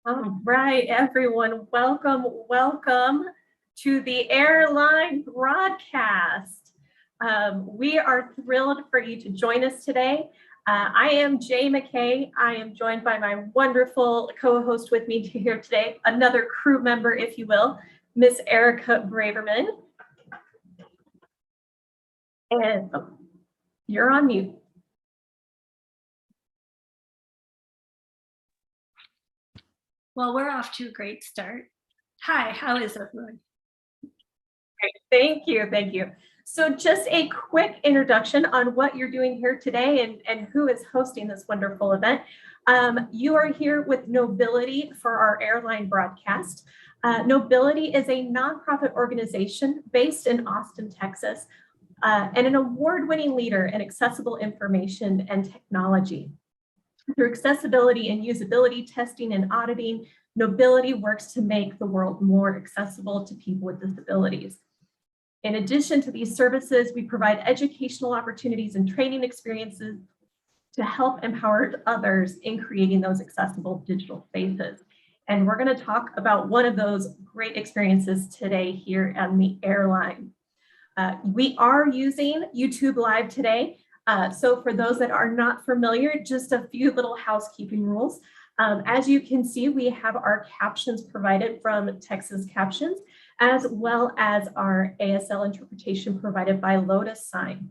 All right, everyone, welcome to the airline broadcast. We are thrilled for you to join us today. I am Jay McKay. I am joined by my wonderful co-host with me here today, another crew member, if you will, Miss Erica Braverman. And you're on mute. Well, we're off to a great start. Hi, how is everyone? Great. Thank you. So just a quick introduction on what you're doing here today and who is hosting this wonderful event. You are here with Nobility for our airline broadcast. Nobility is a nonprofit organization based in Austin, Texas, and an award-winning leader in accessible information and technology. Through accessibility and usability testing and auditing, Nobility works to make the world more accessible to people with disabilities. In addition to these services, we provide educational opportunities and training experiences to help empower others in creating those accessible digital spaces. And we're going to talk about one of those great experiences today here on the airline. We are using YouTube Live today. So for those that are not familiar, just a few little housekeeping rules. As you can see, we have our captions provided from Texas Captions, as well as our ASL interpretation provided by Lotus Sign.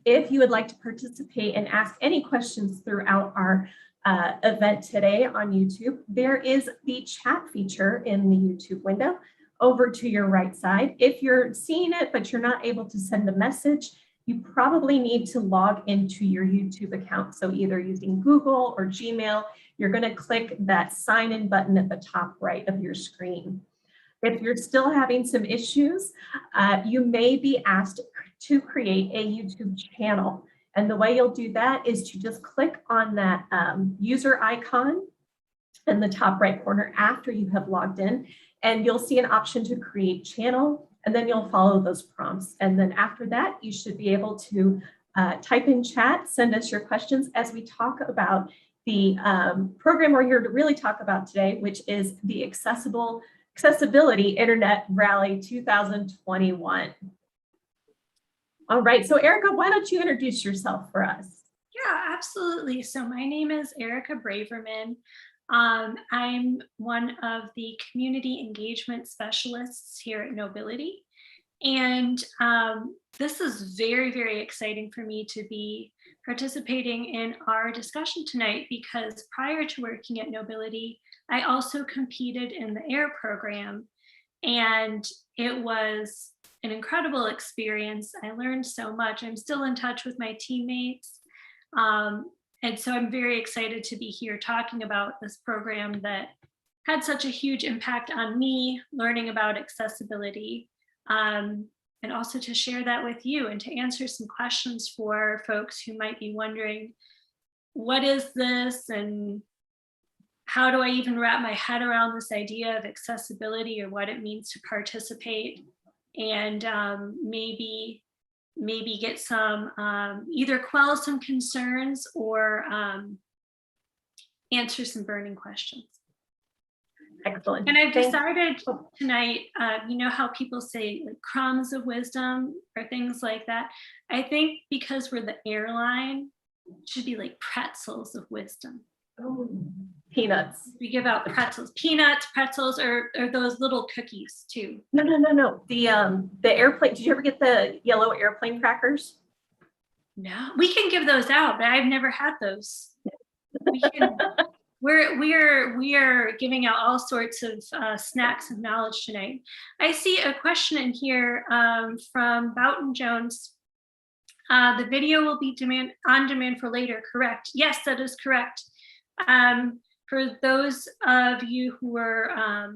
If you would like to participate and ask any questions throughout our event today on YouTube, there is the chat feature in the YouTube window over to your right side. If you're seeing it, but you're not able to send a message, you probably need to log into your YouTube account. So either using Google or Gmail, you're going to click that sign in button at the top right of your screen. If you're still having some issues, you may be asked to create a YouTube channel. And the way you'll do that is to just click on that user icon in the top right corner after you have logged in, and you'll see an option to create channel, and then you'll follow those prompts. And then after that, you should be able to type in chat, send us your questions as we talk about the program we're here to really talk about today, which is the Accessibility Internet Rally 2021. All right, so Erica, why don't you introduce yourself for us? Yeah, absolutely. So my name is Erica Braverman. I'm one of the community engagement specialists here at Nobility. And this is very, very exciting for me to be participating in our discussion tonight, because prior to working at Nobility, I also competed in the AIR program, and it was an incredible experience. I learned so much. I'm still in touch with my teammates. And so I'm very excited to be here talking about this program that had such a huge impact on me, learning about accessibility, and also to share that with you and to answer some questions for folks who might be wondering, what is this and how do I even wrap my head around this idea of accessibility or what it means to participate, and maybe get some, either quell some concerns or answer some burning questions. Excellent. And I've decided tonight, you know how people say like crumbs of wisdom or things like that? I think because we're the airline, it should be like pretzels of wisdom. Oh, peanuts. We give out pretzels, peanuts, pretzels, or those little cookies too. No. The airplane. Did you ever get the yellow airplane crackers? No, we can give those out, but I've never had those. We are giving out all sorts of snacks of knowledge tonight. I see a question in here from Boughton Jones. The video will be on demand for later, correct? Yes, that is correct. For those of you who are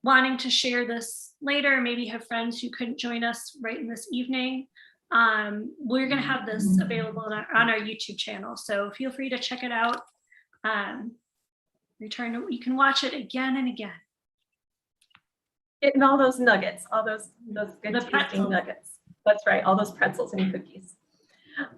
wanting to share this later, maybe have friends who couldn't join us right in this evening, we're going to have this available on our YouTube channel. So feel free to check it out. You can watch it again and again. Getting all those nuggets, all those good tasting nuggets. That's right, all those pretzels and cookies.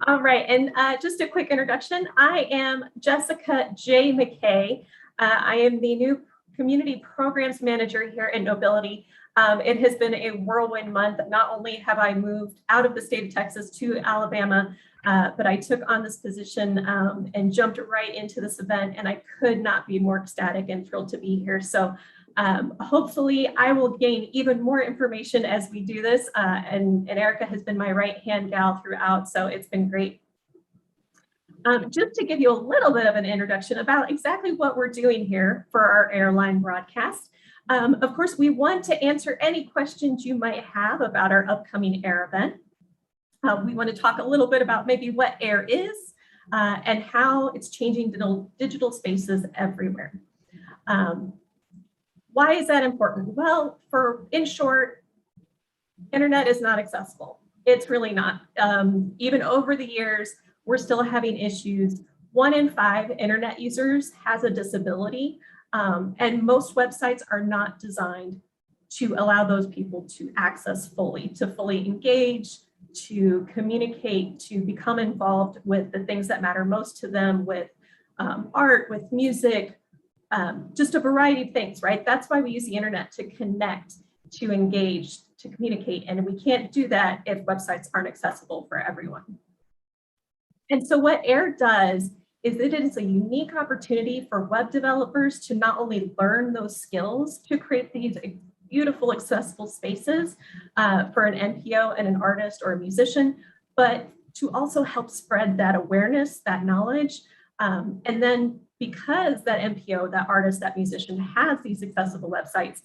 All right, and just a quick introduction. I am Jessica J. McKay. I am the new community programs manager here at Nobility. It has been a whirlwind month. Not only have I moved out of the state of Texas to Alabama, but I took on this position and jumped right into this event, and I could not be more ecstatic and thrilled to be here. So hopefully I will gain even more information as we do this, and Erica has been my right-hand gal throughout, so it's been great. Just to give you a little bit of an introduction about exactly what we're doing here for our airline broadcast. Of course, we want to answer any questions you might have about our upcoming air event. We want to talk a little bit about maybe what air is and how it's changing digital spaces everywhere. Why is that important? Well, in short, internet is not accessible. It's really not. Even over the years, we're still having issues. 1 in 5 internet users has a disability, and most websites are not designed to allow those people to access fully, to fully engage, to communicate, to become involved with the things that matter most to them, with art, with music, just a variety of things, right? That's why we use the internet, to connect, to engage, to communicate, and we can't do that if websites aren't accessible for everyone. And so what AIR does is it is a unique opportunity for web developers to not only learn those skills to create these beautiful accessible spaces for an NPO and an artist or a musician, but to also help spread that awareness, that knowledge. And then because that NPO, that artist, that musician has these accessible websites,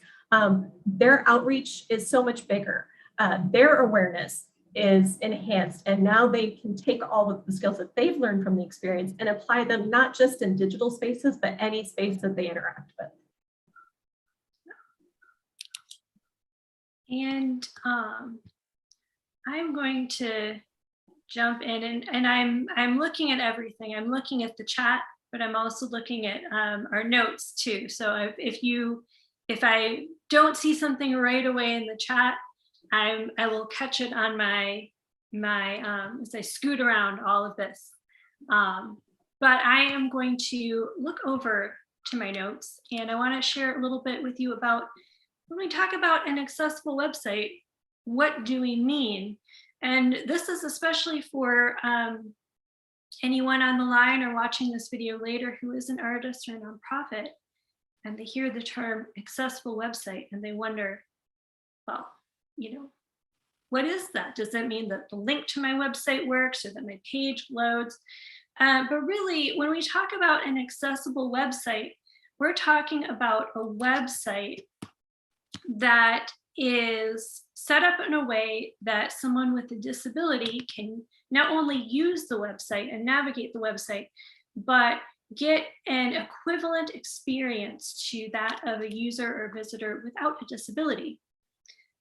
their outreach is so much bigger. Their awareness is enhanced, and now they can take all of the skills that they've learned from the experience and apply them not just in digital spaces, but any space that they interact with. And I'm going to jump in, and I'm looking at everything. I'm looking at the chat, but I'm also looking at our notes too. So if I don't see something right away in the chat, I will catch it on my as I scoot around all of this. But I am going to look over to my notes, and I want to share a little bit with you about when we talk about an accessible website, what do we mean? And this is especially for anyone on the line or watching this video later who is an artist or a nonprofit, and they hear the term accessible website and they wonder, well, what is that? Does that mean that the link to my website works or that my page loads? But really, when we talk about an accessible website, we're talking about a website that is set up in a way that someone with a disability can not only use the website and navigate the website, but get an equivalent experience to that of a user or visitor without a disability.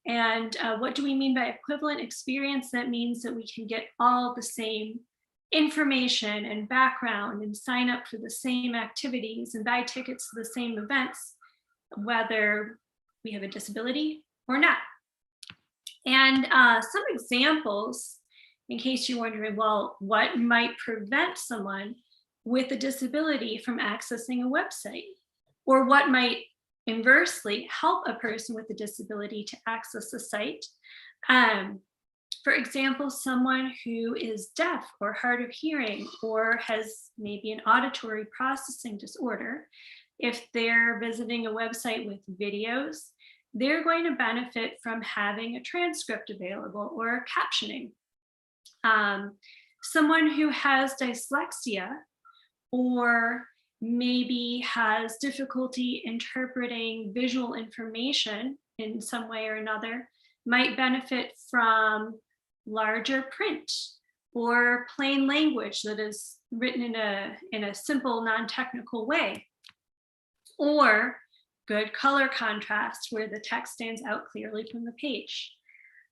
And what do we mean by equivalent experience? That means that we can get all the same information and background and sign up for the same activities and buy tickets to the same events, whether we have a disability or not. And some examples, in case you're wondering, well, what might prevent someone with a disability from accessing a website? Or what might inversely help a person with a disability to access a site? For example, someone who is deaf or hard of hearing or has maybe an auditory processing disorder, if they're visiting a website with videos, they're going to benefit from having a transcript available or captioning. Someone who has dyslexia or maybe has difficulty interpreting visual information in some way or another might benefit from larger print or plain language that is written in a simple, non-technical way, or good color contrast where the text stands out clearly from the page.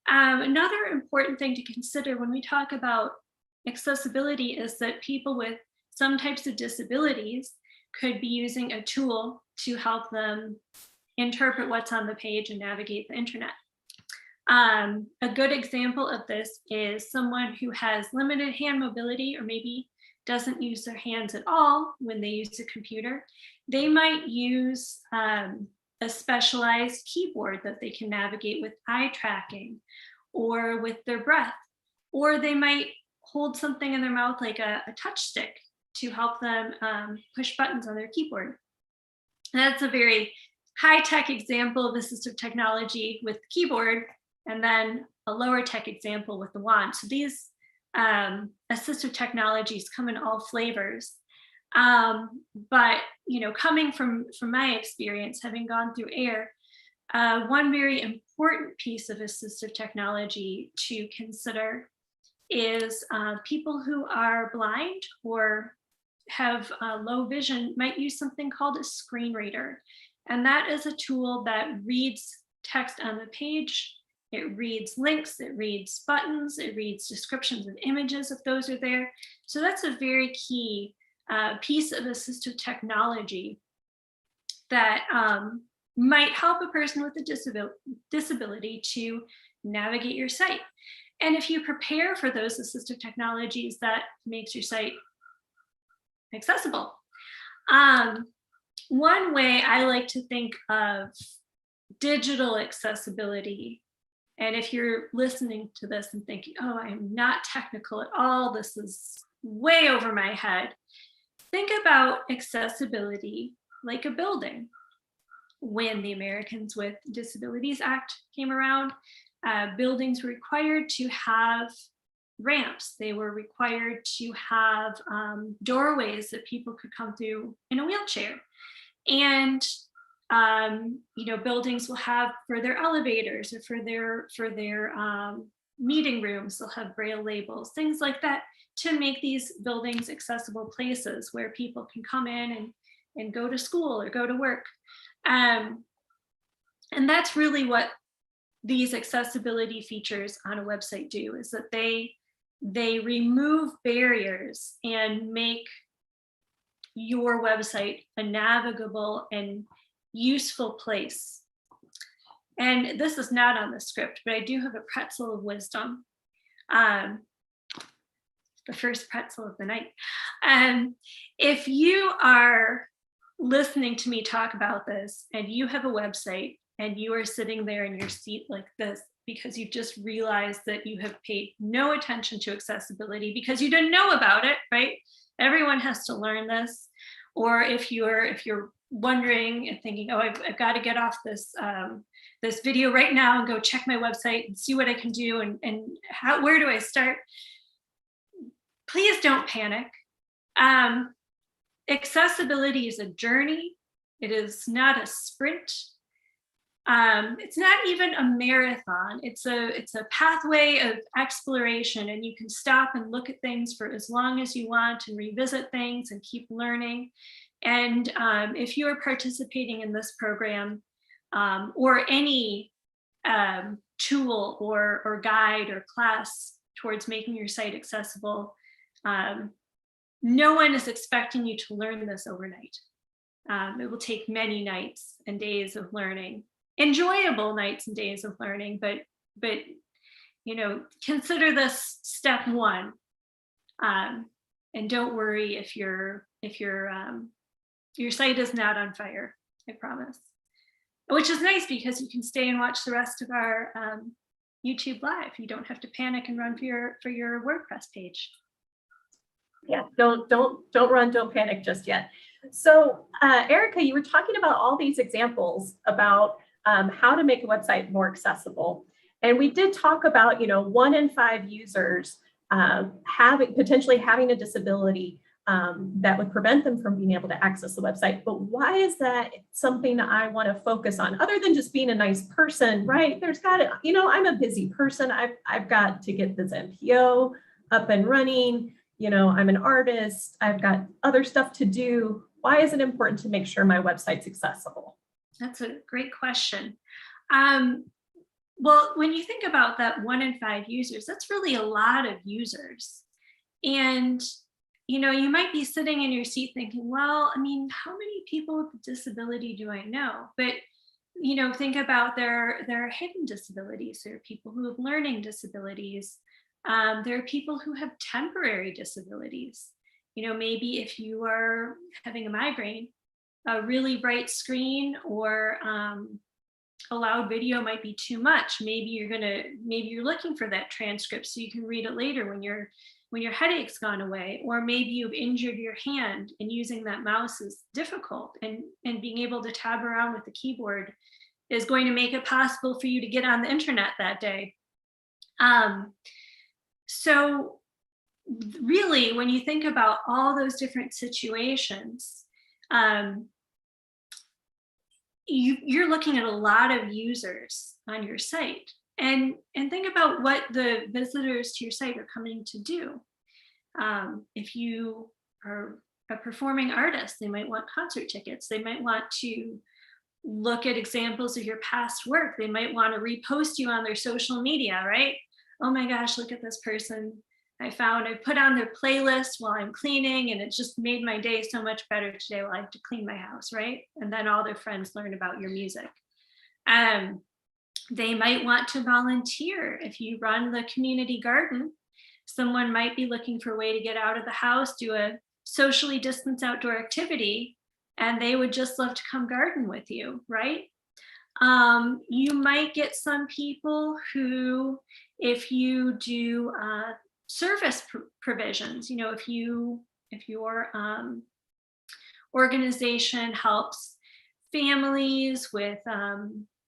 Another important thing to consider when we talk about accessibility is that people with some types of disabilities could be using a tool to help them interpret what's on the page and navigate the internet. A good example of this is someone who has limited hand mobility or maybe doesn't use their hands at all when they use a computer. They might use a specialized keyboard that they can navigate with eye tracking or with their breath, or they might hold something in their mouth like a touch stick to help them push buttons on their keyboard. And that's a very high-tech example of assistive technology with the keyboard, and then a lower tech example with the wand. So these assistive technologies come in all flavors. But coming from my experience, having gone through AIR, one very important piece of assistive technology to consider is people who are blind or have low vision might use something called a screen reader. And that is a tool that reads text on the page. It reads links, it reads buttons, it reads descriptions of images if those are there. So that's a very key piece of assistive technology that might help a person with a disability to navigate your site. And if you prepare for those assistive technologies, that makes your site accessible. One way I like to think of digital accessibility, and if you're listening to this and thinking, oh, I'm not technical at all, this is way over my head, think about accessibility like a building. When the Americans with Disabilities Act came around, buildings were required to have ramps. They were required to have doorways that people could come through in a wheelchair. And buildings will have for their elevators or for their meeting rooms, they'll have braille labels, things like that, to make these buildings accessible places where people can come in and go to school or go to work. And that's really what these accessibility features on a website do, is that they remove barriers and make your website a navigable and useful place. And this is not on the script, but I do have a pretzel of wisdom. The first pretzel of the night. If you are listening to me talk about this and you have a website and you are sitting there in your seat like this because you just realized that you have paid no attention to accessibility because you didn't know about it, right? Everyone has to learn this. Or if you're wondering and thinking, oh, I've got to get off this this video right now and go check my website and see what I can do and where do I start? Please don't panic. Accessibility is a journey. It is not a sprint. It's not even a marathon. It's a pathway of exploration, and you can stop and look at things for as long as you want and revisit things and keep learning. And if you are participating in this program or any tool or guide or class towards making your site accessible, no one is expecting you to learn this overnight. It will take many nights and days of learning, enjoyable nights and days of learning, but consider this step one, and don't worry if your site is not on fire. I promise. Which is nice because you can stay and watch the rest of our YouTube live. You don't have to panic and run for your WordPress page. Yeah, don't run, don't panic just yet. So Erica, you were talking about all these examples about how to make a website more accessible. And we did talk about, 1 in 5 users potentially having a disability that would prevent them from being able to access the website. But why is that something I want to focus on, other than just being a nice person, right? There's got to, I'm a busy person. I've got to get this MPO up and running. I'm an artist. I've got other stuff to do. Why is it important to make sure my website's accessible? That's a great question. Well, when you think about that 1 in 5 users, that's really a lot of users. And, you might be sitting in your seat thinking, well, how many people with a disability do I know? But, think about their hidden disabilities. There are people who have learning disabilities. There are people who have temporary disabilities. Maybe if you are having a migraine, a really bright screen or a loud video might be too much. Maybe you're looking for that transcript so you can read it later when your headache's gone away, or maybe you've injured your hand and using that mouse is difficult, and being able to tab around with the keyboard is going to make it possible for you to get on the internet that day. So really, when you think about all those different situations, you're looking at a lot of users on your site, and think about what the visitors to your site are coming to do. If you are a performing artist, they might want concert tickets. They might want to look at examples of your past work. They might want to repost you on their social media, right? Oh my gosh, look at this person I put on their playlist while I'm cleaning, and it just made my day so much better today while I have to clean my house, right? And then all their friends learn about your music. They might want to volunteer. If you run the community garden, someone might be looking for a way to get out of the house, do a socially distanced outdoor activity, and they would just love to come garden with you, right? You might get some people who, if you do service provisions, if your organization helps families with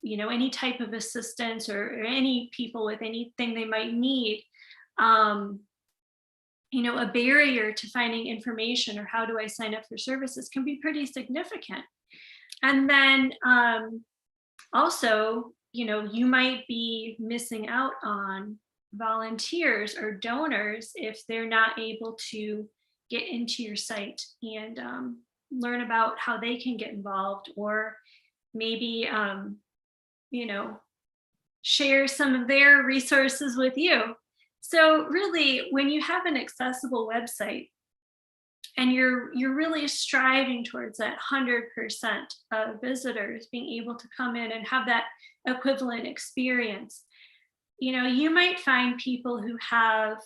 any type of assistance, or any people with anything they might need, a barrier to finding information, or how do I sign up for services, can be pretty significant. And then also, you might be missing out on volunteers or donors if they're not able to get into your site and learn about how they can get involved, or maybe share some of their resources with you. So really, when you have an accessible website and you're really striving towards that 100% of visitors being able to come in and have that equivalent experience, you might find people who have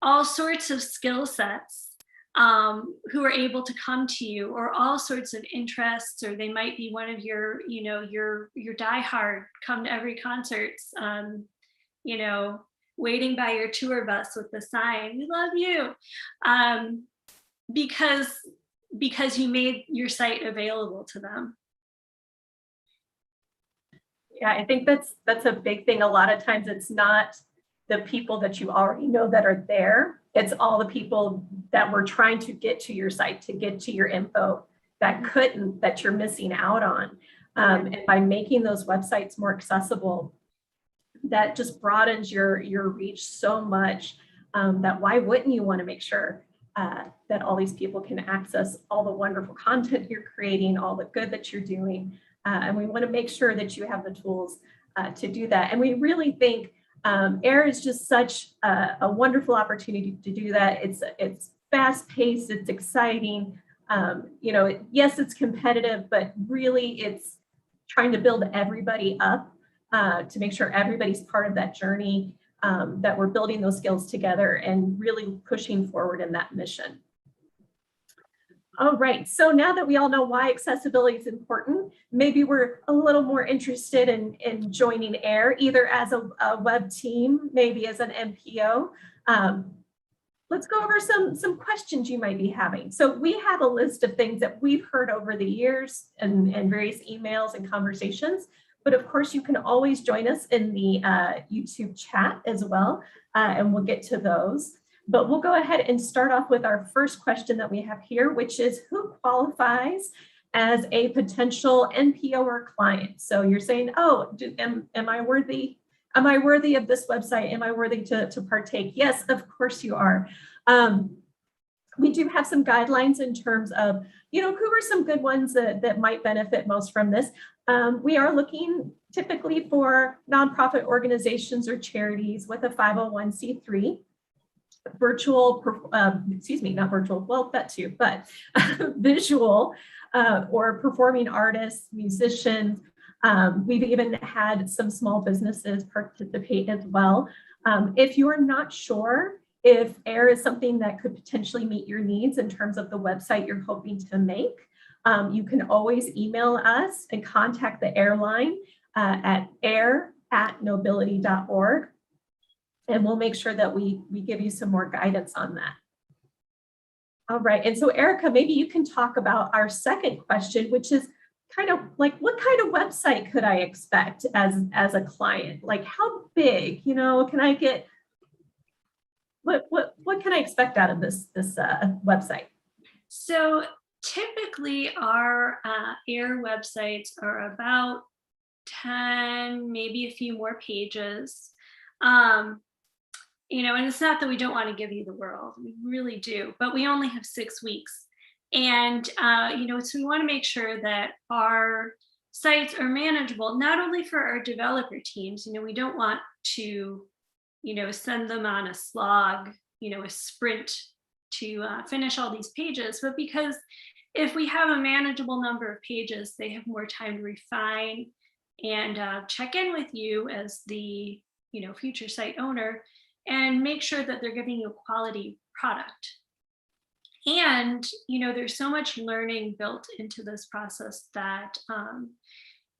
all sorts of skill sets, who are able to come to you, or all sorts of interests, or they might be one of your diehard, come to every concerts, waiting by your tour bus with the sign, "We love you," because you made your site available to them. Yeah, I think that's a big thing. A lot of times it's not the people that you already know that are there. It's all the people that were trying to get to your site, to get to your info, that couldn't, that you're missing out on. And by making those websites more accessible, that just broadens your reach so much, that why wouldn't you want to make sure that all these people can access all the wonderful content you're creating, all the good that you're doing. And we want to make sure that you have the tools to do that. And we really think AIR is just such a wonderful opportunity to do that. It's fast paced, it's exciting. Yes, it's competitive, but really it's trying to build everybody up to make sure everybody's part of that journey, that we're building those skills together and really pushing forward in that mission. All right, so now that we all know why accessibility is important, maybe we're a little more interested in joining AIR, either as a web team, maybe as an MPO. Let's go over some questions you might be having. So we have a list of things that we've heard over the years and various emails and conversations, but of course you can always join us in the YouTube chat as well, and we'll get to those. But we'll go ahead and start off with our first question that we have here, which is who qualifies as a potential NPO or client? So you're saying, oh, am I worthy? Am I worthy of this website? Am I worthy to partake? Yes, of course you are. We do have some guidelines in terms of, who are some good ones that might benefit most from this. We are looking typically for nonprofit organizations or charities with a 501c3. Virtual, not virtual, well, that too, but visual or performing artists, musicians. We've even had some small businesses participate as well. If you're not sure if AIR is something that could potentially meet your needs in terms of the website you're hoping to make, You can always email us and contact the airline at air@nobility.org. And we'll make sure that we give you some more guidance on that. All right, and so Erica, maybe you can talk about our second question, which is kind of like, what kind of website could I expect as a client? Like, how big, can I get, what can I expect out of this website? So typically our AIR websites are about 10, maybe a few more pages. And it's not that we don't want to give you the world, we really do, but we only have 6 weeks. And, so we want to make sure that our sites are manageable, not only for our developer teams. We don't want to, send them on a slog, a sprint to finish all these pages, but because if we have a manageable number of pages, they have more time to refine and check in with you as the, future site owner, and make sure that they're giving you a quality product. And, there's so much learning built into this process that,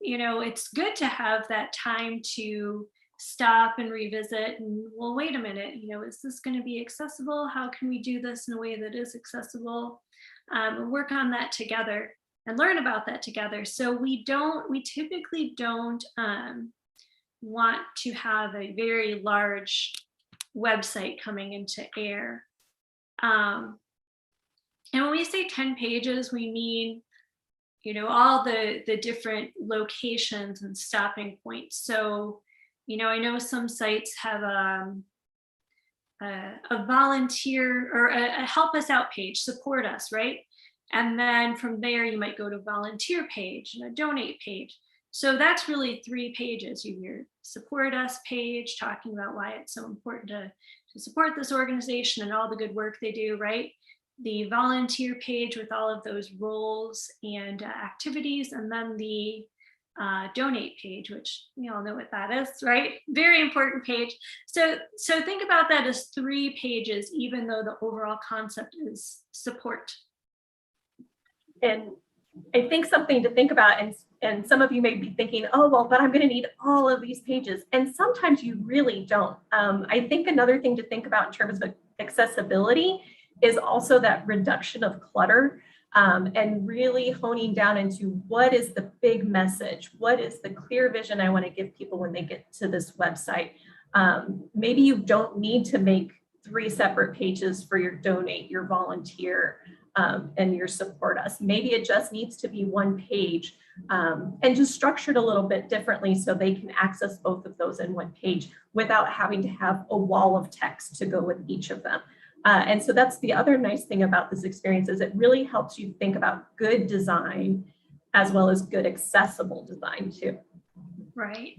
it's good to have that time to stop and revisit and, well, wait a minute, is this going to be accessible? How can we do this in a way that is accessible? Work on that together and learn about that together. So we typically don't want to have a very large website coming into AIR. And when we say 10 pages, we mean, all the different locations and stopping points. So, I know some sites have a volunteer or a help us out page, support us, right? And then from there, you might go to volunteer page and a donate page. So that's really 3 pages. You have your support us page, talking about why it's so important to support this organization and all the good work they do, right? The volunteer page with all of those roles and activities, and then the donate page, which we all know what that is, right? Very important page. So think about that as 3 pages, even though the overall concept is support. And I think something to think about, and some of you may be thinking, oh, well, but I'm going to need all of these pages. And sometimes you really don't. I think another thing to think about in terms of accessibility is also that reduction of clutter, and really honing down into what is the big message, what is the clear vision I want to give people when they get to this website. Maybe you don't need to make 3 separate pages for your donate, your volunteer, and your support us. Maybe it just needs to be 1 page, and just structured a little bit differently so they can access both of those in 1 page without having to have a wall of text to go with each of them. And so that's the other nice thing about this experience, is it really helps you think about good design as well as good accessible design too. Right.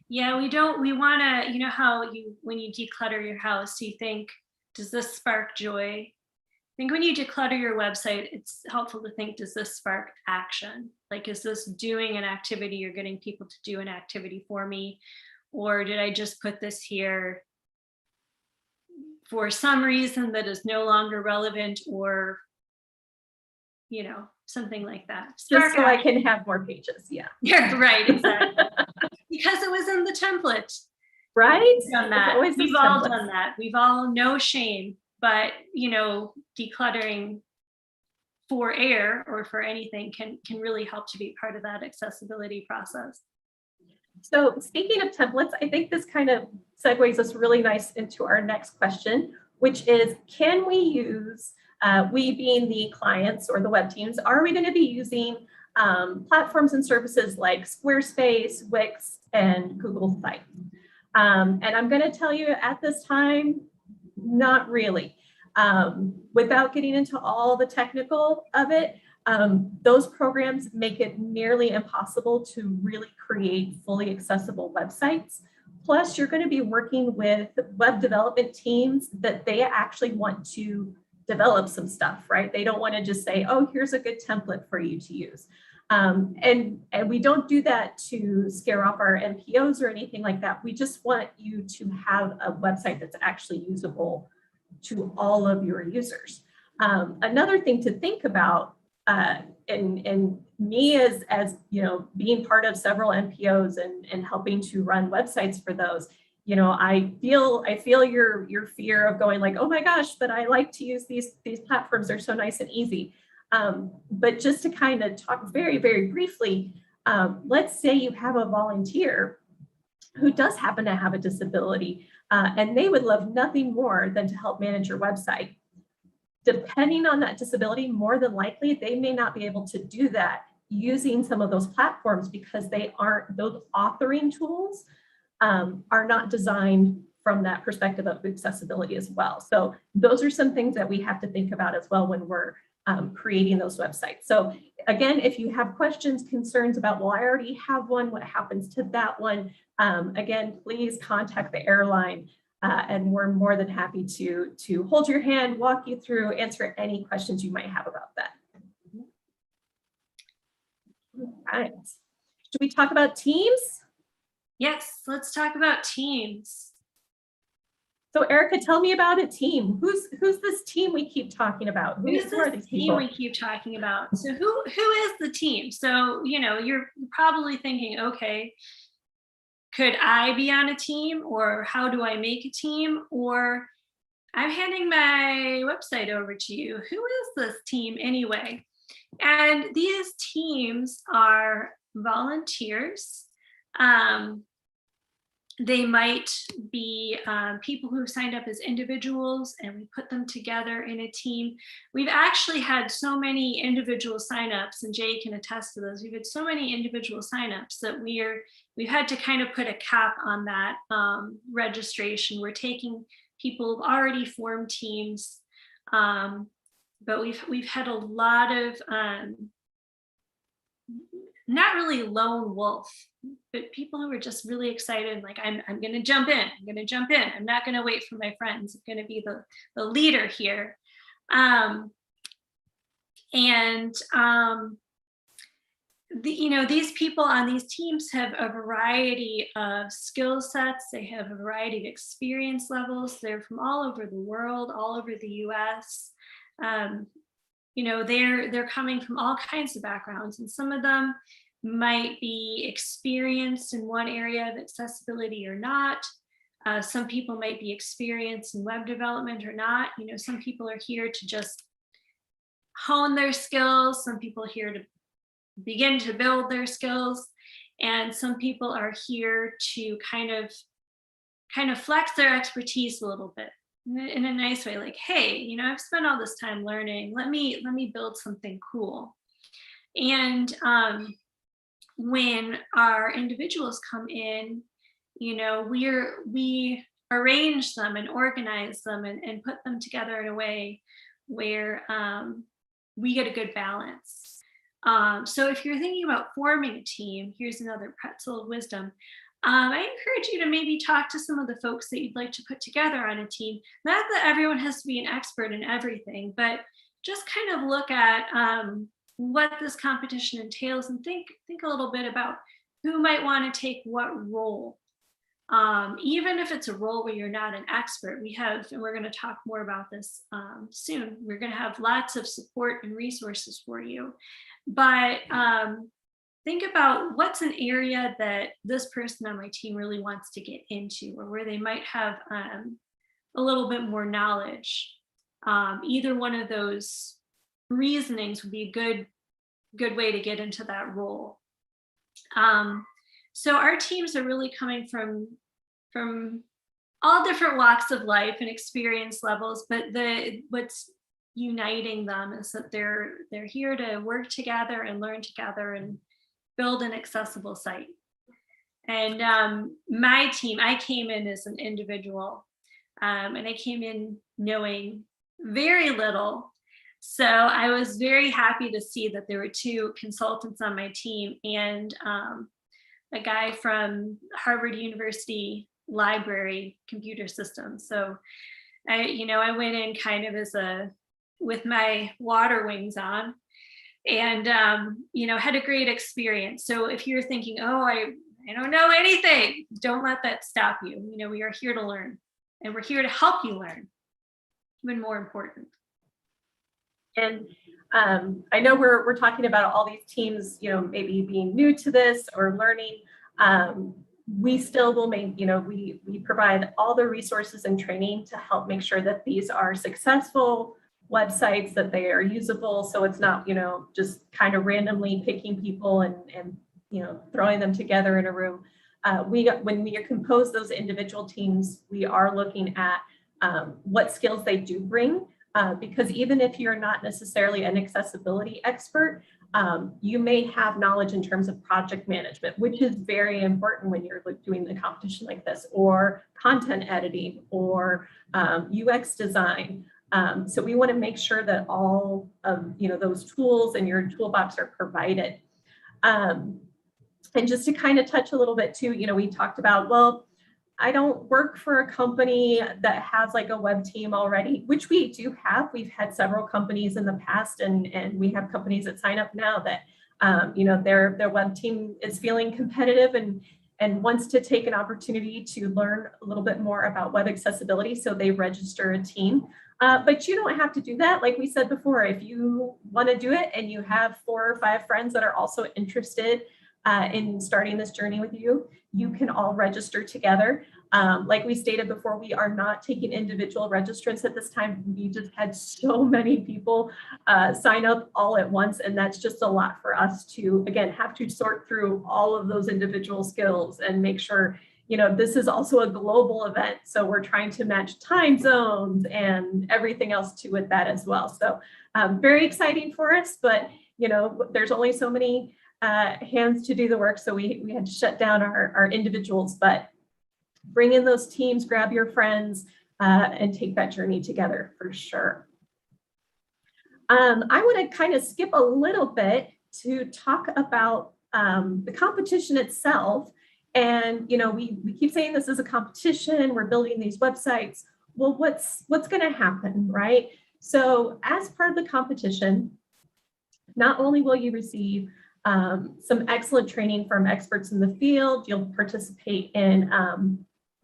Yeah, we want to, how when you declutter your house, you think, does this spark joy? I think when you declutter your website, it's helpful to think, does this spark action? Like, is this doing an activity or getting people to do an activity for me? Or did I just put this here for some reason that is no longer relevant, or, something like that. Just so I can have more pages. Yeah. Yeah, right, exactly. Because it was in the template. Right? We've done that. We've all done that. We've all, no shame, but, decluttering for AIR or for anything can really help to be part of that accessibility process. So speaking of templates, I think this kind of segues us really nice into our next question, which is, can we use, we being the clients or the web teams, are we going to be using platforms and services like Squarespace, Wix, and Google Sites? And I'm going to tell you at this time, not really. Without getting into all the technical of it, those programs make it nearly impossible to really create fully accessible websites. Plus, you're going to be working with web development teams that they actually want to develop some stuff, right? They don't want to just say, oh, here's a good template for you to use. And we don't do that to scare off our MPOs or anything like that. We just want you to have a website that's actually usable to all of your users. Another thing to think about and me as you know, being part of several NPOs and helping to run websites for those, you know, I feel your fear of going like, oh my gosh, but I like to use these platforms, they're so nice and easy. But just to kind of talk very, very briefly, let's say you have a volunteer who does happen to have a disability, and they would love nothing more than to help manage your website. Depending on that disability, more than likely, they may not be able to do that using some of those platforms because those authoring tools are not designed from that perspective of accessibility as well. So those are some things that we have to think about as well when we're creating those websites. So again, if you have questions, concerns about, well, I already have one, what happens to that one? Again, please contact the airline and we're more than happy to hold your hand, walk you through, answer any questions you might have about that. All right. Should we talk about teams? Yes, let's talk about teams. So Erica, tell me about a team. Who's this team we keep talking about? Who's this team we keep talking about? So who is the team? So, you know, you're probably thinking, okay, could I be on a team, or how do I make a team? Or I'm handing my website over to you. Who is this team anyway? And these teams are volunteers. They might be people who signed up as individuals and we put them together in a team. We've actually had so many individual signups, and Jay can attest to those. We've had so many individual signups that we've had to kind of put a cap on that registration. We're taking people who've already formed teams, but we've had a lot of not really lone wolf, but people who are just really excited, like I'm going to jump in. I'm going to jump in. I'm not going to wait for my friends. I'm going to be the leader here. You know, these people on these teams have a variety of skill sets. They have a variety of experience levels. They're from all over the world, all over the US. You know, they're coming from all kinds of backgrounds, and some of them might be experienced in one area of accessibility or not. Some people might be experienced in web development or not. You know, some people are here to just hone their skills. Some people are here to begin to build their skills. And some people are here to kind of flex their expertise a little bit in a nice way, like, hey, you know, I've spent all this time learning. Let me build something cool. And when our individuals come in, you know, we arrange them and organize them and put them together in a way where we get a good balance. So if you're thinking about forming a team, here's another pretzel of wisdom. I encourage you to maybe talk to some of the folks that you'd like to put together on a team. Not that everyone has to be an expert in everything, but just kind of look at what this competition entails and think a little bit about who might want to take what role. Even if it's a role where you're not an expert, and we're going to talk more about this soon, we're going to have lots of support and resources for you. But think about what's an area that this person on my team really wants to get into, or where they might have a little bit more knowledge. Either one of those reasonings would be a good way to get into that role. So our teams are really coming from all different walks of life and experience levels, but what's uniting them is that they're here to work together and learn together and build an accessible site. And my team, I came in as an individual, and I came in knowing very little. So I was very happy to see that there were 2 consultants on my team and a guy from Harvard University Library Computer Systems. So I went in kind of with my water wings on, and had a great experience. So if you're thinking, oh, I don't know anything, don't let that stop you. You know, we are here to learn, and we're here to help you learn, even more important. And I know we're talking about all these teams, maybe being new to this or learning. We still will we provide all the resources and training to help make sure that these are successful websites, that they are usable. So it's not, just kind of randomly picking people and throwing them together in a room. When we compose those individual teams, we are looking at what skills they do bring, because even if you're not necessarily an accessibility expert, you may have knowledge in terms of project management, which is very important when you're doing the competition like this, or content editing, or UX design. So we want to make sure that all of those tools in your toolbox are provided. And just to kind of touch a little bit too, we talked about, well, I don't work for a company that has like a web team already, which we do have. We've had several companies in the past, and we have companies that sign up now that their web team is feeling competitive and wants to take an opportunity to learn a little bit more about web accessibility. So they register a team. But you don't have to do that. Like we said before, if you want to do it and you have 4 or 5 friends that are also interested in starting this journey with you, you can all register together. Like we stated before, we are not taking individual registrants at this time. We just had so many people sign up all at once, and that's just a lot for us to, again, have to sort through all of those individual skills and make sure, this is also a global event. So we're trying to match time zones and everything else to with that as well. So very exciting for us, but there's only so many hands to do the work. So we had to shut down our individuals, but bring in those teams, grab your friends, and take that journey together for sure. I want to kind of skip a little bit to talk about the competition itself. And, we keep saying this is a competition, we're building these websites. Well, what's going to happen, right? So as part of the competition, not only will you receive some excellent training from experts in the field, you'll participate in,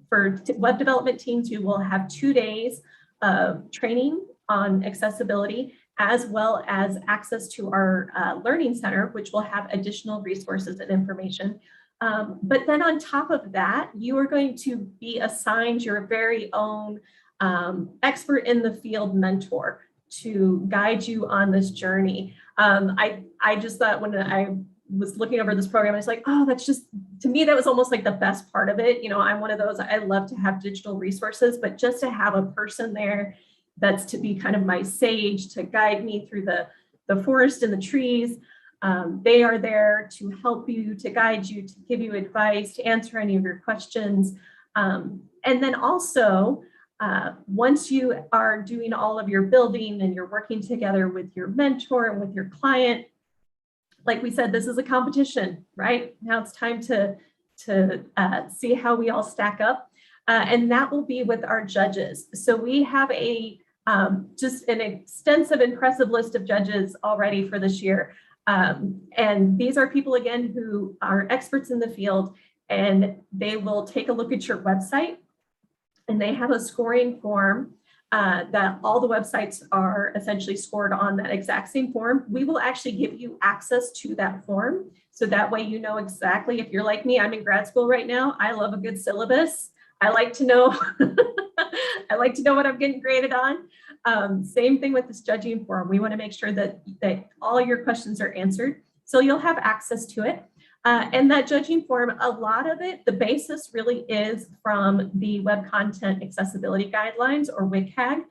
for web development teams, you will have 2 days of training on accessibility, as well as access to our Learning Center, which will have additional resources and information. But then on top of that, you are going to be assigned your very own expert in the field mentor to guide you on this journey. I just thought when I was looking over this program, I was like, oh, that's just, to me, that was almost like the best part of it. I'm one of those, I love to have digital resources, but just to have a person there that's to be kind of my sage, to guide me through the forest and the trees. They are there to help you, to guide you, to give you advice, to answer any of your questions. And then also, once you are doing all of your building and you're working together with your mentor and with your client, like we said, this is a competition, right? Now it's time to see how we all stack up. And that will be with our judges. So we have just an extensive, impressive list of judges already for this year. And these are people, again, who are experts in the field, and they will take a look at your website, and they have a scoring form that all the websites are essentially scored on that exact same form. We will actually give you access to that form. So that way, exactly, if you're like me, I'm in grad school right now. I love a good syllabus. I like to know, I like to know what I'm getting graded on. Same thing with this judging form. We want to make sure that all your questions are answered. So you'll have access to it. And that judging form, a lot of it, the basis really is from the Web Content Accessibility Guidelines, or WCAG.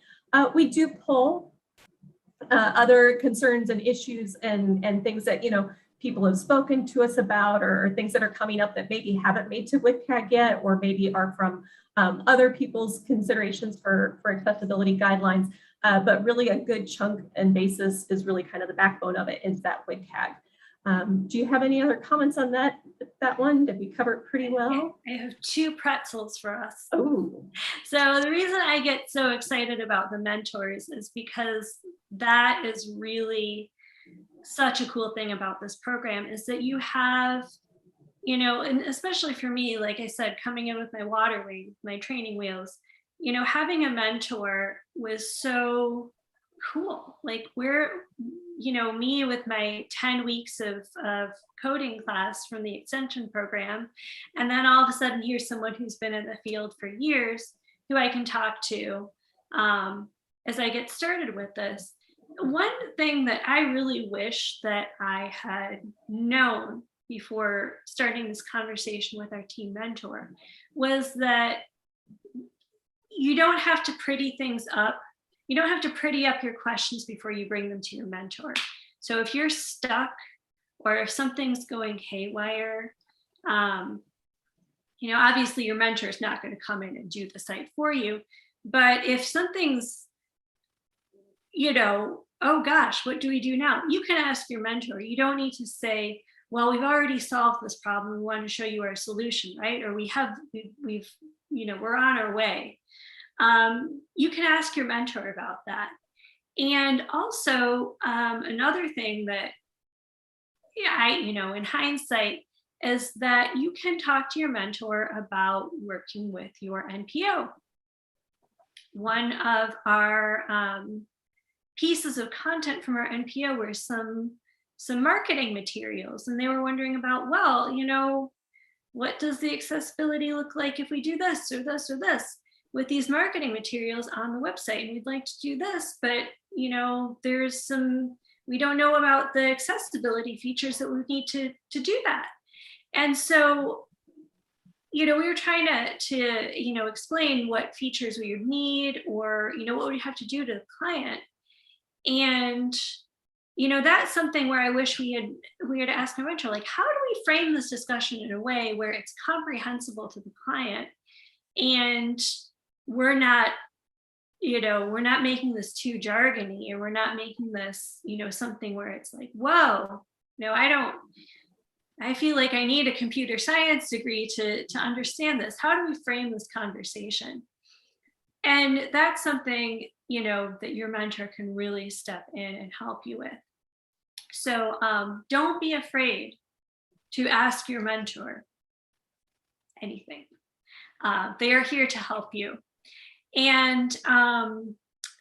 We do pull other concerns and issues and things that, people have spoken to us about, or things that are coming up that maybe haven't made to WCAG yet, or maybe are from other people's considerations for accessibility guidelines. But really a good chunk and basis is really kind of the backbone of it, is that WCAG. Do you have any other comments on that one? Did we cover it pretty well? I have 2 pretzels for us. Oh, So the reason I get so excited about the mentors is because that is really such a cool thing about this program, is that you have, and especially for me, like I said, coming in with my water wing, my training wheels, having a mentor was so cool. Like we're, me with my 10 weeks of coding class from the extension program. And then all of a sudden here's someone who's been in the field for years who I can talk to as I get started with this. One thing that I really wish that I had known before starting this conversation with our team mentor was that you don't have to pretty things up. You don't have to pretty up your questions before you bring them to your mentor. So if you're stuck or if something's going haywire, obviously your mentor is not going to come in and do the site for you. But if something's, oh gosh, what do we do now? You can ask your mentor. You don't need to say, well, we've already solved this problem. We want to show you our solution, right? Or we're on our way. You can ask your mentor about that. And also another thing that in hindsight is that you can talk to your mentor about working with your NPO. One of our pieces of content from our NPO were some marketing materials, and they were wondering about, well, what does the accessibility look like if we do this or this or this with these marketing materials on the website? And we'd like to do this, but we don't know about the accessibility features that we need to do that. And so, we were trying to explain what features we would need, or, what we have to do to the client. And, that's something where I wish we had asked my mentor, like, how do we frame this discussion in a way where it's comprehensible to the client and we're not making this too jargony, or we're not making this, something where it's like, whoa, I feel like I need a computer science degree to understand this. How do we frame this conversation? And that's something, that your mentor can really step in and help you with. So don't be afraid to ask your mentor anything. They are here to help you. And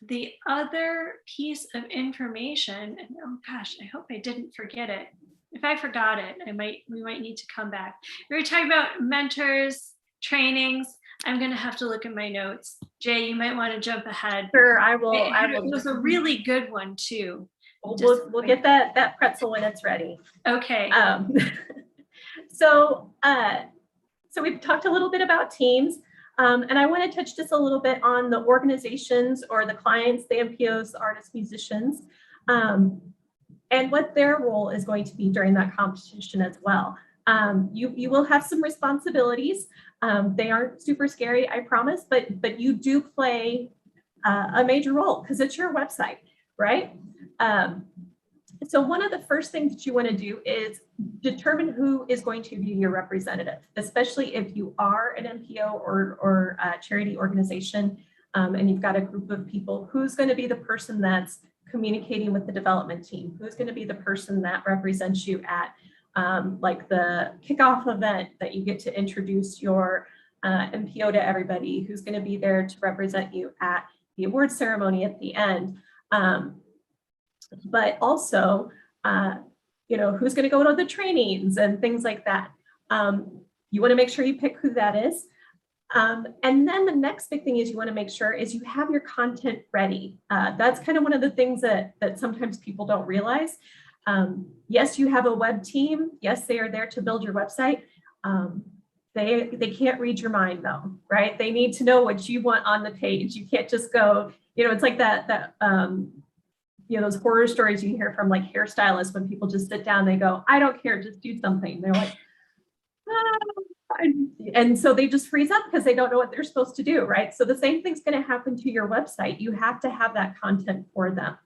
the other piece of information, and oh gosh, I hope I didn't forget it. If I forgot it, we might need to come back. We were talking about mentors, trainings. I'm going to have to look at my notes. Jay, you might want to jump ahead. Sure, I will. It was a really good one too. We'll get that pretzel when it's ready. Okay. So we've talked a little bit about teams, and I want to touch just a little bit on the organizations or the clients, the NPOs, the artists, musicians, and what their role is going to be during that competition as well. You will have some responsibilities. They aren't super scary, I promise, but you do play a major role because it's your website, right? So one of the first things that you want to do is determine who is going to be your representative, especially if you are an NPO or a charity organization, and you've got a group of people. Who's going to be the person that's communicating with the development team? Who's going to be the person that represents you at like the kickoff event that you get to introduce your NPO to everybody? Who's going to be there to represent you at the award ceremony at the end? But also, who's going to go to the trainings and things like that. You want to make sure you pick who that is. And then the next big thing is you want to make sure is you have your content ready. That's kind of one of the things that sometimes people don't realize. Yes, you have a web team. Yes, they are there to build your website. They can't read your mind though, right? They need to know what you want on the page. You can't just go, it's like that those horror stories you hear from like hairstylists when people just sit down, they go, I don't care, just do something. They're like, ah. And so they just freeze up because they don't know what they're supposed to do, right? So the same thing's going to happen to your website. You have to have that content for them.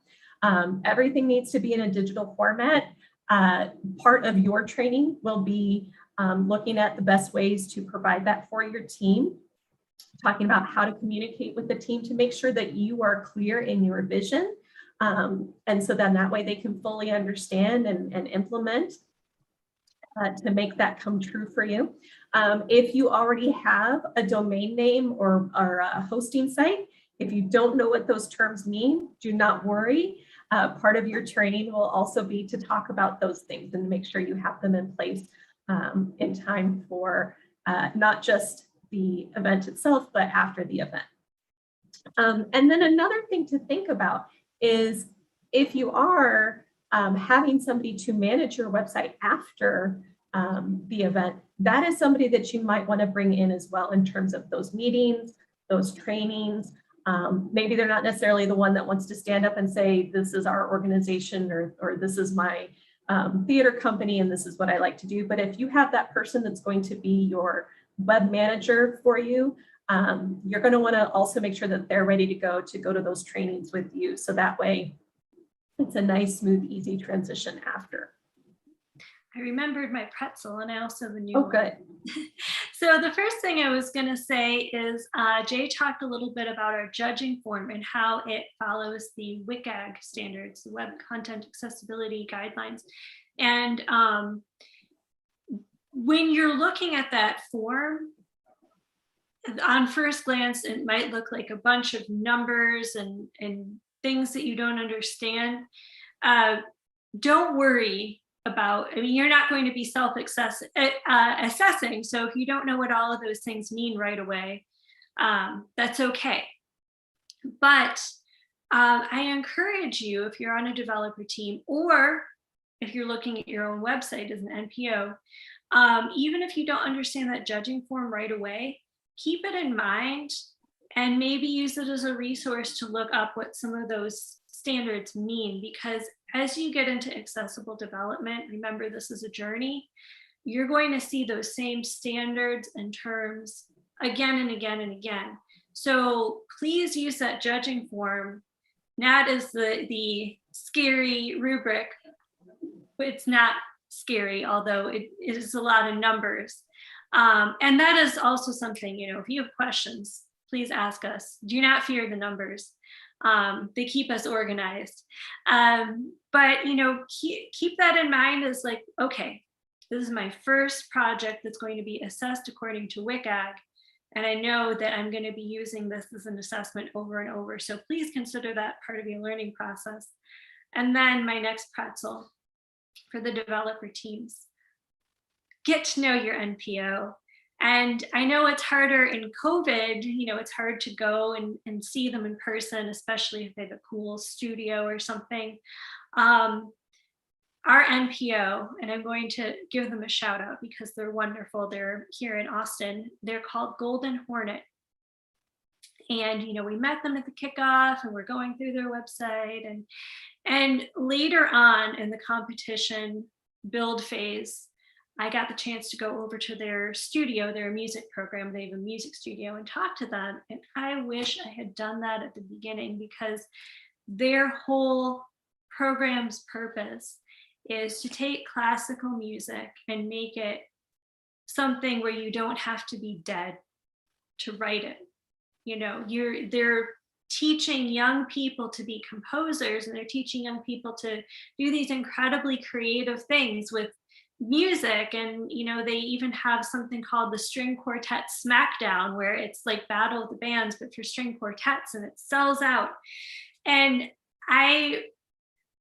Everything needs to be in a digital format. Part of your training will be looking at the best ways to provide that for your team, talking about how to communicate with the team to make sure that you are clear in your vision. And so then that way they can fully understand and implement to make that come true for you. If you already have a domain name or a hosting site, If you don't know what those terms mean, do not worry. Part of your training will also be to talk about those things and make sure you have them in place in time for not just the event itself, but after the event. And then another thing to think about is if you are having somebody to manage your website after the event, that is somebody that you might want to bring in as well in terms of those meetings, those trainings. Maybe they're not necessarily the one that wants to stand up and say, this is our organization, or this is my theater company and this is what I like to do. But if you have that person that's going to be your web manager for you, you're going to want to also make sure that they're ready to go to those trainings with you. So that way it's a nice, smooth, easy transition after. I remembered my pretzel, and I also have a new Oh, one. good. So the first thing I was going to say is Jay talked a little bit about our judging form and how it follows the WCAG standards, the Web Content Accessibility Guidelines. And when you're looking at that form, on first glance, it might look like a bunch of numbers and things that you don't understand. Don't worry about, I mean, you're not going to be self-assessing. So if you don't know what all of those things mean right away, that's okay. But I encourage you, if you're on a developer team, or if you're looking at your own website as an NPO, even if you don't understand that judging form right away, keep it in mind and maybe use it as a resource to look up what some of those standards mean, because as you get into accessible development, remember this is a journey, you're going to see those same standards and terms again and again and again. So please use that judging form not as the scary rubric. It's not scary, although it is a lot of numbers. And that is also something, you know, if you have questions, please ask us. Do not fear the numbers. They keep us organized. But, you know, keep that in mind as like, okay, this is my first project that's going to be assessed according to WCAG. And I know that I'm going to be using this as an assessment over and over. So please consider that part of your learning process. And then my next pretzel for the developer teams. Get to know your NPO. And I know it's harder in COVID, you know, it's hard to go and see them in person, especially if they have a cool studio or something. Our NPO, and I'm going to give them a shout out because they're wonderful. They're here in Austin. They're called Golden Hornet. And, you know, we met them at the kickoff and we're going through their website. And later on in the competition build phase, I got the chance to go over to their studio, their music program. They have a music studio, and talk to them. And I wish I had done that at the beginning, because their whole program's purpose is to take classical music and make it something where you don't have to be dead to write it. You know, they're teaching young people to be composers, and they're teaching young people to do these incredibly creative things with music. And, you know, they even have something called the String Quartet Smackdown, where it's like Battle of the Bands, but for string quartets, and it sells out. And I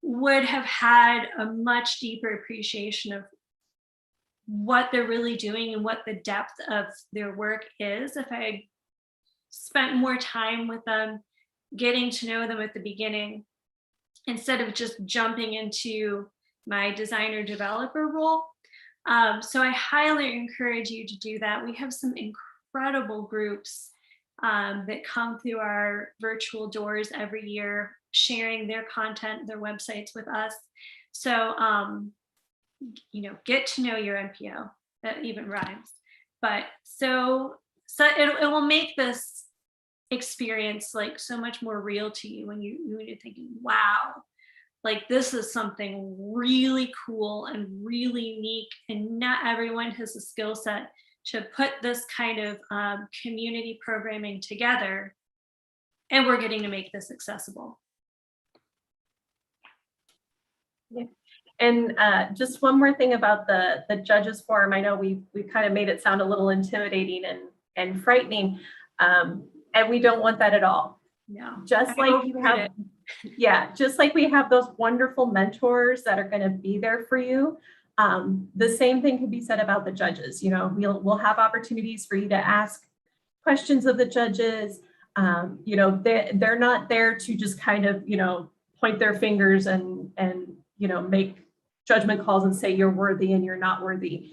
would have had a much deeper appreciation of what they're really doing and what the depth of their work is if I had spent more time with them, getting to know them at the beginning, instead of just jumping into my designer developer role. So I highly encourage you to do that. We have some incredible groups that come through our virtual doors every year, sharing their content, their websites with us. So, you know, get to know your NPO. That even rhymes. But so it will make this experience like so much more real to you when you're thinking, wow, like this is something really cool and really unique, and not everyone has a skill set to put this kind of community programming together, and we're getting to make this accessible. Yeah. And just one more thing about the judges forum. I know we kind of made it sound a little intimidating and frightening, and we don't want that at all. No, Just I like you overheard have, yeah, just like we have those wonderful mentors that are going to be there for you. The same thing can be said about the judges. You know, we'll have opportunities for you to ask questions of the judges. You know, they're not there to just kind of, you know, point their fingers and you know, make judgment calls and say you're worthy and you're not worthy.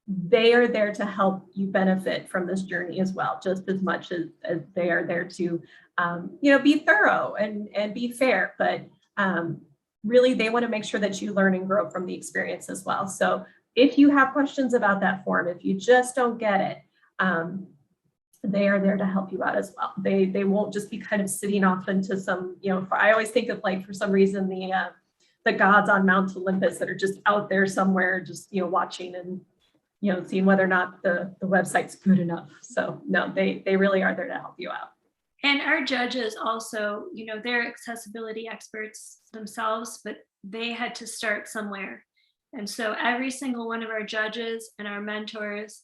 They are there to help you benefit from this journey as well, just as much as they are there to, you know, be thorough and be fair. But really, they want to make sure that you learn and grow from the experience as well. So if you have questions about that form, if you just don't get it, they are there to help you out as well. They won't just be kind of sitting off into some, you know, I always think of, like, for some reason, the gods on Mount Olympus that are just out there somewhere, just, you know, watching and, you know, seeing whether or not the website's good enough. So no, they really are there to help you out. And our judges also, you know, they're accessibility experts themselves, but they had to start somewhere. And so every single one of our judges and our mentors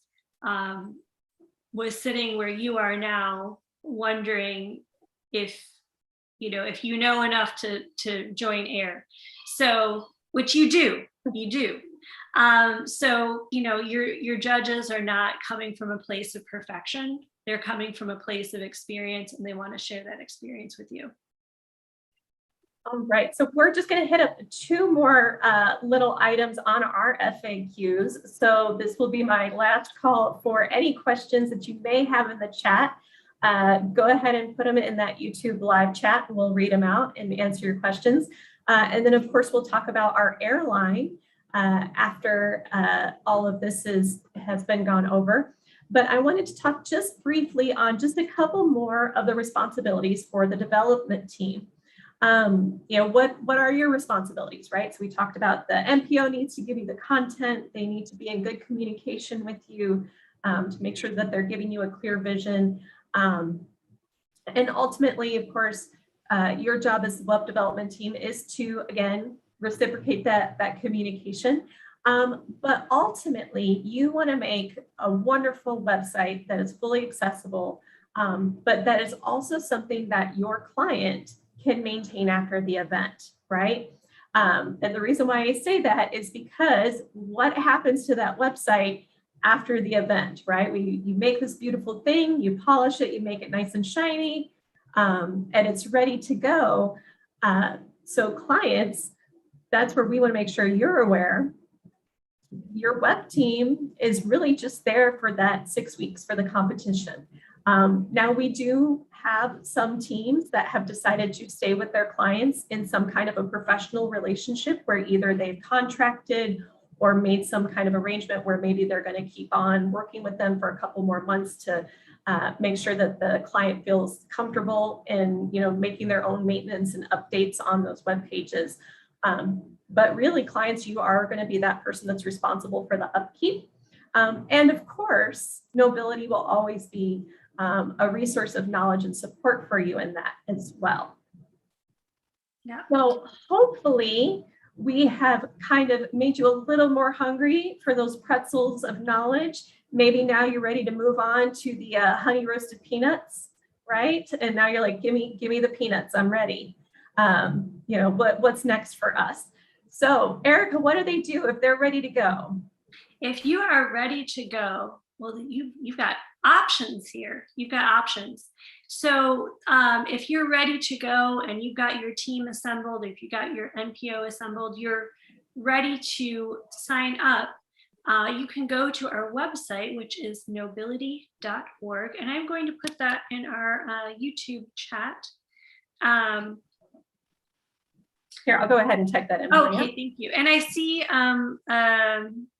was sitting where you are now, wondering if, you know, if you know enough to join AIR. So, which you do. So, you know, your judges are not coming from a place of perfection. They're coming from a place of experience, and they want to share that experience with you. All right, so we're just going to hit up two more little items on our FAQs. So this will be my last call for any questions that you may have in the chat. Go ahead and put them in that YouTube live chat, and we'll read them out and answer your questions. And then, of course, we'll talk about our airline after all of this has been gone over. But I wanted to talk just briefly on just a couple more of the responsibilities for the development team. You know, what are your responsibilities, right? So we talked about the MPO needs to give you the content. They need to be in good communication with you to make sure that they're giving you a clear vision. And ultimately, of course, your job as the web development team is to, again, reciprocate that communication. But ultimately, you want to make a wonderful website that is fully accessible, but that is also something that your client can maintain after the event, right? And the reason why I say that is because what happens to that website after the event, right? You make this beautiful thing, you polish it, you make it nice and shiny, and it's ready to go. So clients, that's where we want to make sure you're aware. Your web team is really just there for that 6 weeks for the competition. Now we do have some teams that have decided to stay with their clients in some kind of a professional relationship where either they've contracted or made some kind of arrangement where maybe they're going to keep on working with them for a couple more months to make sure that the client feels comfortable in, you know, making their own maintenance and updates on those web pages. But really, clients, you are going to be that person that's responsible for the upkeep. And of course, Knowbility will always be a resource of knowledge and support for you in that as well. Yeah. So hopefully we have kind of made you a little more hungry for those pretzels of knowledge. Maybe now you're ready to move on to the honey roasted peanuts, right? And now you're like, give me the peanuts, I'm ready. You know, what's next for us? So Erica, what do they do if they're ready to go? If you are ready to go, well, you've got options here. You've got options. So if you're ready to go and you've got your team assembled, if you got your NPO assembled, you're ready to sign up, you can go to our website, which is knowbility.org. And I'm going to put that in our YouTube chat. Here, I'll go ahead and type that in. Okay, thank you. And I see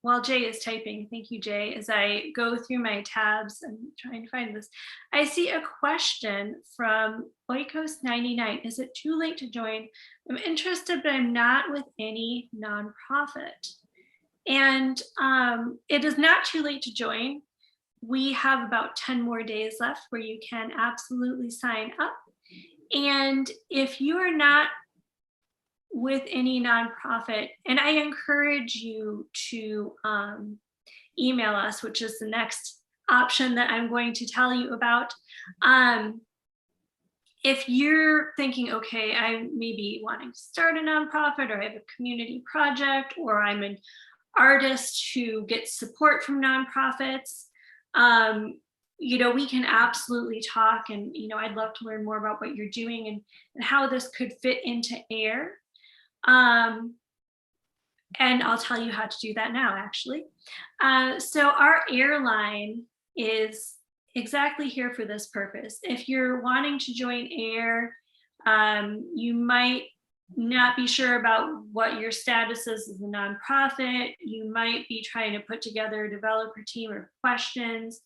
while Jay is typing, thank you, Jay, as I go through my tabs and trying to find this, I see a question from Oikos99. Is it too late to join? I'm interested, but I'm not with any nonprofit. And it is not too late to join. We have about 10 more days left where you can absolutely sign up. And if you are not with any nonprofit, and I encourage you to email us, which is the next option that I'm going to tell you about. if you're thinking, okay, I may be wanting to start a nonprofit, or I have a community project, or I'm an artist who gets support from nonprofits, um, we can absolutely talk. And, I'd love to learn more about what you're doing, and how this could fit into AIR. Um, and I'll tell you how to do that now, actually. So our airline is exactly here for this purpose. If you're wanting to join AIR, you might not be sure about what your status is as a nonprofit. You might be trying to put together a developer team, or questions.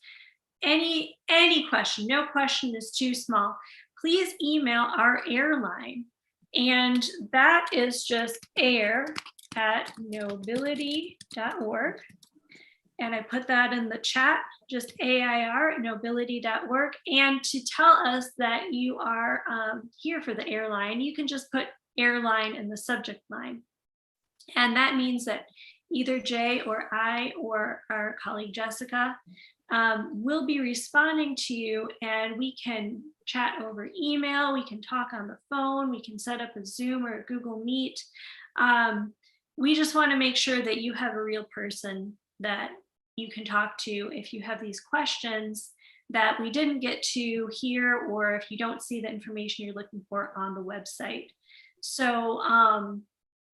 Any question, no question is too small. Please email our airline, and that is just air@nobility.org. And I put that in the chat, just AIR@nobility.org. And to tell us that you are here for the airline, you can just put airline in the subject line. And that means that either Jay or I or our colleague Jessica will be responding to you, and we can chat over email, we can talk on the phone, we can set up a Zoom or a Google Meet. We just want to make sure that you have a real person that you can talk to if you have these questions that we didn't get to here, or if you don't see the information you're looking for on the website. So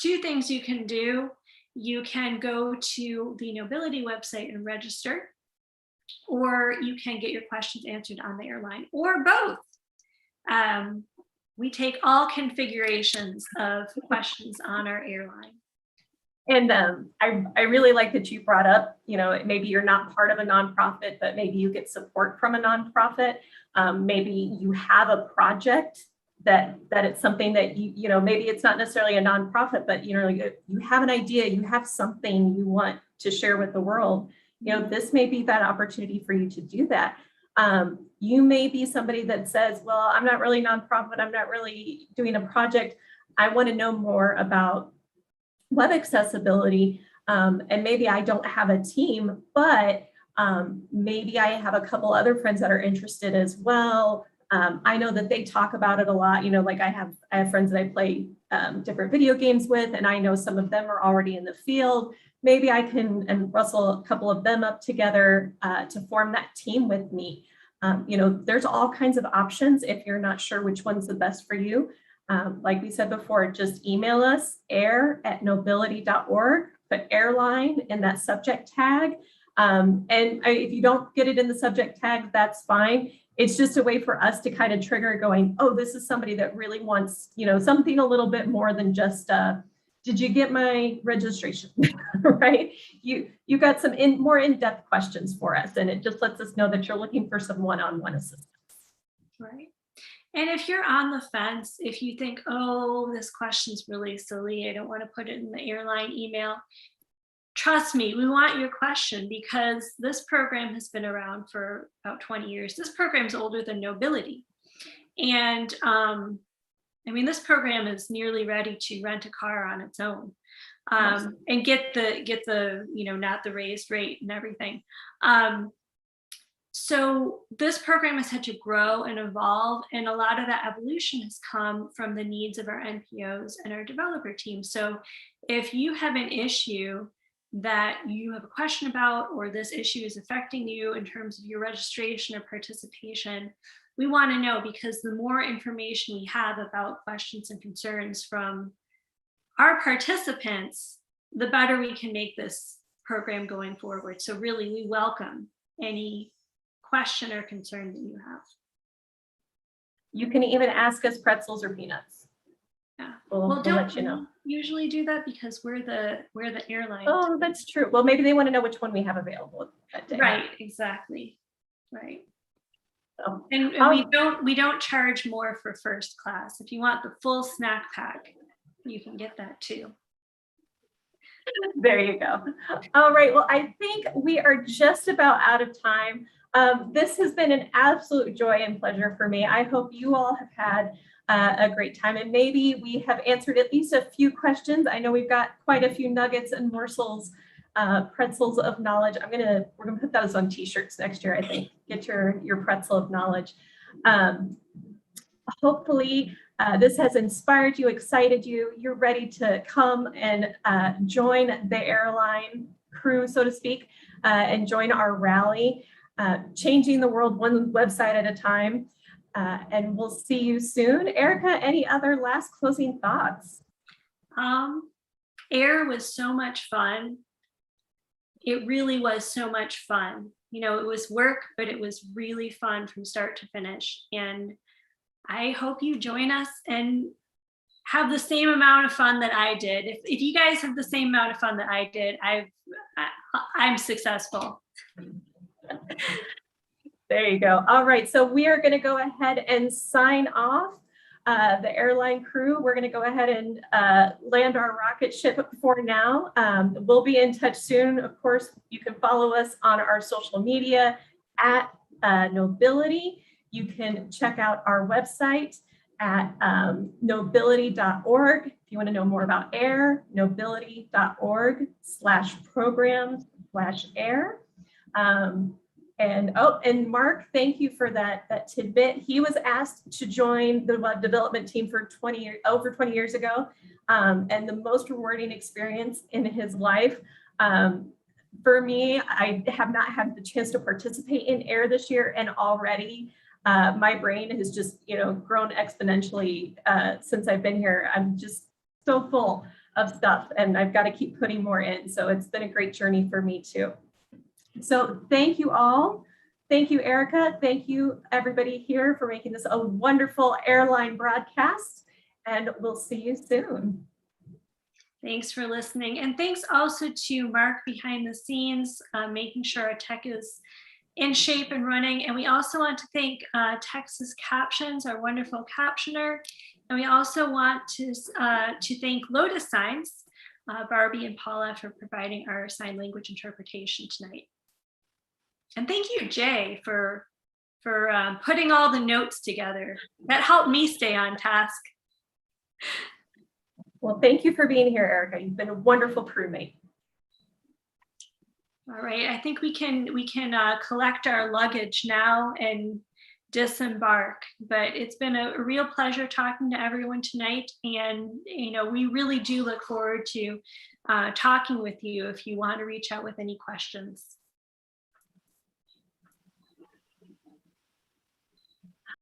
2 things you can do. You can go to the Nobility website and register, or you can get your questions answered on the airline, or both. We take all configurations of questions on our airline. And I really like that you brought up, maybe you're not part of a nonprofit, but maybe you get support from a nonprofit. Maybe you have a project that it's something that maybe it's not necessarily a nonprofit, but you have an idea, you have something you want to share with the world. This may be that opportunity for you to do that. You may be somebody that says, well, I'm not really nonprofit, I'm not really doing a project. I want to know more about web accessibility, and maybe I don't have a team, but maybe I have a couple other friends that are interested as well. I know that they talk about it a lot. Like I have friends that I play different video games with, and I know some of them are already in the field. Maybe I can and rustle a couple of them up together to form that team with me. There's all kinds of options if you're not sure which one's the best for you. Like we said before, just email us, air@nobility.org, put airline in that subject tag. If you don't get it in the subject tag, that's fine. It's just a way for us to kind of trigger going, oh, this is somebody that really wants, something a little bit more than just, did you get my registration, right? You got some more in-depth questions for us, and it just lets us know that you're looking for some one-on-one assistance. Right. And if you're on the fence, if you think, oh, this question's really silly, I don't want to put it in the airline email, trust me, we want your question, because this program has been around for about 20 years. This program's older than Nobility. And this program is nearly ready to rent a car on its own, and get the not the raised rate and everything. So this program has had to grow and evolve, and a lot of that evolution has come from the needs of our NPOs and our developer team. So if you have an issue that you have a question about, or this issue is affecting you in terms of your registration or participation, we want to know, because the more information we have about questions and concerns from our participants, the better we can make this program going forward. So really, we welcome any question or concern that you have. You can even ask us pretzels or peanuts. Yeah. We'll let you know. Usually do that because we're the airline. Oh, that's true. Well, maybe they want to know which one we have available that day. Right, exactly. Right. So, and we don't charge more for first class. If you want the full snack pack, you can get that too. There you go. All right. Well, I think we are just about out of time. This has been an absolute joy and pleasure for me. I hope you all have had a great time, and maybe we have answered at least a few questions. I know we've got quite a few nuggets and morsels, pretzels of knowledge. We're gonna put those on t-shirts next year, I think. Get your pretzel of knowledge. hopefully this has inspired you, excited you. You're ready to come and join the airline crew, so to speak, and join our rally, changing the world one website at a time. And we'll see you soon. Erica, any other last closing thoughts? Air was so much fun. It really was so much fun. You know, it was work, but it was really fun from start to finish. And I hope you join us and have the same amount of fun that I did. If you guys have the same amount of fun that I did, I'm successful. There you go. All right, so we are going to go ahead and sign off. The airline crew, we're going to go ahead and land our rocket ship for now. We'll be in touch soon. Of course, you can follow us on our social media at Nobility. You can check out our website at nobility.org. If you want to know more about AIR, nobility.org/program/AIR. And Mark, thank you for that tidbit. He was asked to join the web development team for over 20 years ago, and the most rewarding experience in his life. For me, I have not had the chance to participate in AIR this year, and already my brain has just grown exponentially since I've been here. I'm just so full of stuff, and I've got to keep putting more in. So it's been a great journey for me too. So thank you all. Thank you, Erica. Thank you, everybody here, for making this a wonderful airline broadcast, and we'll see you soon. Thanks for listening. And thanks also to Mark behind the scenes, making sure our tech is in shape and running. And we also want to thank Texas Captions, our wonderful captioner. And we also want to thank Lotus Signs, Barbie and Paula, for providing our sign language interpretation tonight. And thank you, Jay, for putting all the notes together. That helped me stay on task. Well, thank you for being here, Erica. You've been a wonderful crewmate. All right, I think we can collect our luggage now and disembark. But it's been a real pleasure talking to everyone tonight, and we really do look forward to talking with you if you want to reach out with any questions.